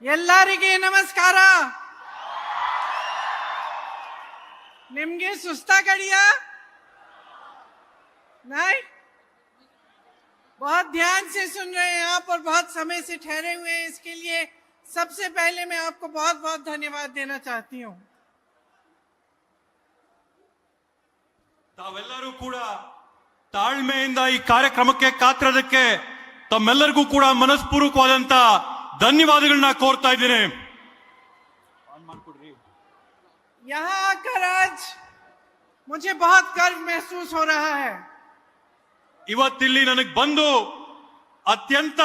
ಎಲ್ಲರಿಗೆ ನಮಸ್ಕಾರ. निम्गे सुस्ता कड़िया नहीं, बहुत ध्यान से सुन रहे हैं आप और बहुत समय से ठहरे हुए हैं. इसके लिए सबसे पहले मैं आपको बहुत बहुत धन्यवाद देना चाहती हूँ. ತಾವೆಲ್ಲರೂ ಕೂಡ ತಾಳ್ಮೆಯಿಂದ ಈ ಕಾರ್ಯಕ್ರಮಕ್ಕೆ ಕಾತಿರೋದಕ್ಕೆ ತಮ್ಮೆಲ್ಲರಿಗೂ ಕೂಡ ಮನಸ್ಪೂರ್ವಕವಾದಂತ ಧನ್ಯವಾದಗಳನ್ನ ಕೋರ್ತಾ ಇದ್ದೇನೆ. यहाँ आकर आज मुझे बहुत गर्व महसूस हो रहा है. ಇವತ್ತಿಲ್ಲಿ ನನಗೆ ಬಂದು ಅತ್ಯಂತ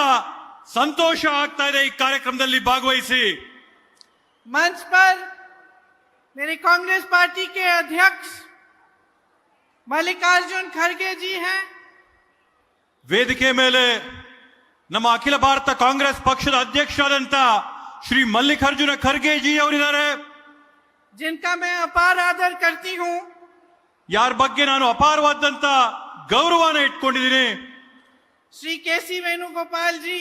ಸಂತೋಷ ಆಗ್ತಾ ಇದೆ ಈ ಕಾರ್ಯಕ್ರಮದಲ್ಲಿ ಭಾಗವಹಿಸಿ. मंच पर मेरे कांग्रेस पार्टी के अध्यक्ष मल्लिकार्जुन खड़गे जी हैं. ವೇದಿಕೆ ಮೇಲೆ ನಮ್ಮ ಅಖಿಲ ಭಾರತ ಕಾಂಗ್ರೆಸ್ ಪಕ್ಷದ ಅಧ್ಯಕ್ಷರಾದಂತ ಶ್ರೀ ಮಲ್ಲಿಕಾರ್ಜುನ ಖರ್ಗೆ ಜಿ ಅವರಿದ್ದಾರೆ, जिनका मैं अपार आदर करती हूं. ಯಾರ ಬಗ್ಗೆ ನಾನು ಅಪಾರವಾದಂತ ಗೌರವನ ಇಟ್ಕೊಂಡಿದ್ದೀನಿ. श्री केसी वेणुगोपाल जी,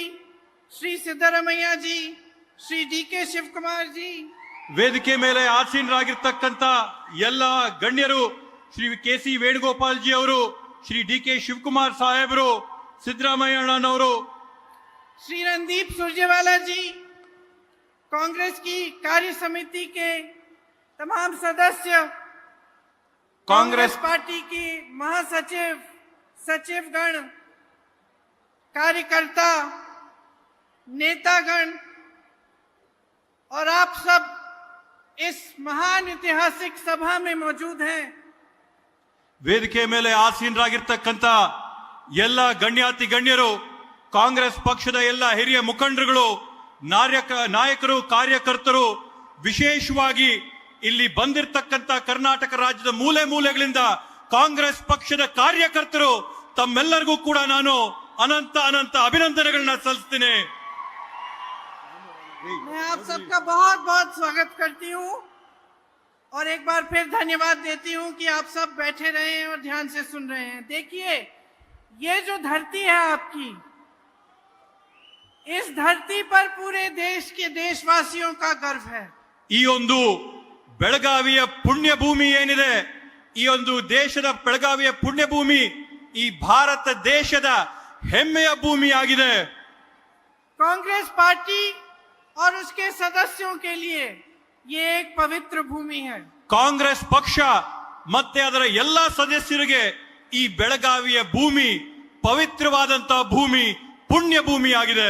श्री सिद्धरामಯ್ಯ जी, श्री डी.के. ಶಿವಕುಮಾರ್ जी. ವೇದಿಕೆ ಮೇಲೆ ಆಸೀನರಾಗಿರ್ತಕ್ಕಂಥ ಎಲ್ಲ ಗಣ್ಯರು, ಶ್ರೀ ಕೆ.ಸಿ. ವೇಣುಗೋಪಾಲ್ ಜಿ ಅವರು, ಶ್ರೀ ಡಿ.ಕೆ. ಶಿವಕುಮಾರ್ ಸಾಹೇಬರು, ಸಿದ್ದರಾಮಯ್ಯ ಅಣ್ಣನವರು, श्री रणदीप सुरजेवाला जी, कांग्रेस की कार्य समिति के तमाम सदस्य, कांग्रेस पार्टी की महासचिव, सचिवगण, कार्यकर्ता, नेतागण और आप सब इस महान ऐतिहासिक सभा में मौजूद हैं. ವೇದಿಕೆ ಮೇಲೆ ಆಸೀನರಾಗಿರ್ತಕ್ಕಂಥ ಎಲ್ಲ ಗಣ್ಯಾತಿ ಗಣ್ಯರು, ಕಾಂಗ್ರೆಸ್ ಪಕ್ಷದ ಎಲ್ಲ ಹಿರಿಯ ಮುಖಂಡರುಗಳು, ನಾಯಕರು, ಕಾರ್ಯಕರ್ತರು, ವಿಶೇಷವಾಗಿ ಇಲ್ಲಿ ಬಂದಿರತಕ್ಕಂಥ ಕರ್ನಾಟಕ ರಾಜ್ಯದ ಮೂಲೆ ಮೂಲೆಗಳಿಂದ ಕಾಂಗ್ರೆಸ್ ಪಕ್ಷದ ಕಾರ್ಯಕರ್ತರು, ತಮ್ಮೆಲ್ಲರಿಗೂ ಕೂಡ ನಾನು ಅನಂತ ಅನಂತ ಅಭಿನಂದನೆಗಳನ್ನ ಸಲ್ಲಿಸ್ತೀನಿ. मैं आप सबका बहुत बहुत स्वागत करती हूँ और एक बार फिर धन्यवाद देती हूँ कि आप सब बैठे रहे हैं और ध्यान से सुन रहे हैं. देखिए, ये जो धरती है आपकी, इस धरती पर पूरे देश के देशवासियों का गर्व है. ಈ ಒಂದು ಬೆಳಗಾವಿಯ ಪುಣ್ಯ ಭೂಮಿ ಏನಿದೆ, ಈ ಒಂದು ದೇಶದ ಬೆಳಗಾವಿಯ ಪುಣ್ಯ ಭೂಮಿ ಈ ಭಾರತ ದೇಶದ ಹೆಮ್ಮೆಯ ಭೂಮಿ ಆಗಿದೆ. कांग्रेस पार्टी और उसके सदस्यों के लिए ये एक पवित्र भूमि है. ಕಾಂಗ್ರೆಸ್ ಪಕ್ಷ ಮತ್ತೆ ಅದರ ಎಲ್ಲ ಸದಸ್ಯರಿಗೆ ಈ ಬೆಳಗಾವಿಯ ಭೂಮಿ ಪವಿತ್ರವಾದಂತಹ ಭೂಮಿ, ಪುಣ್ಯ ಭೂಮಿ ಆಗಿದೆ.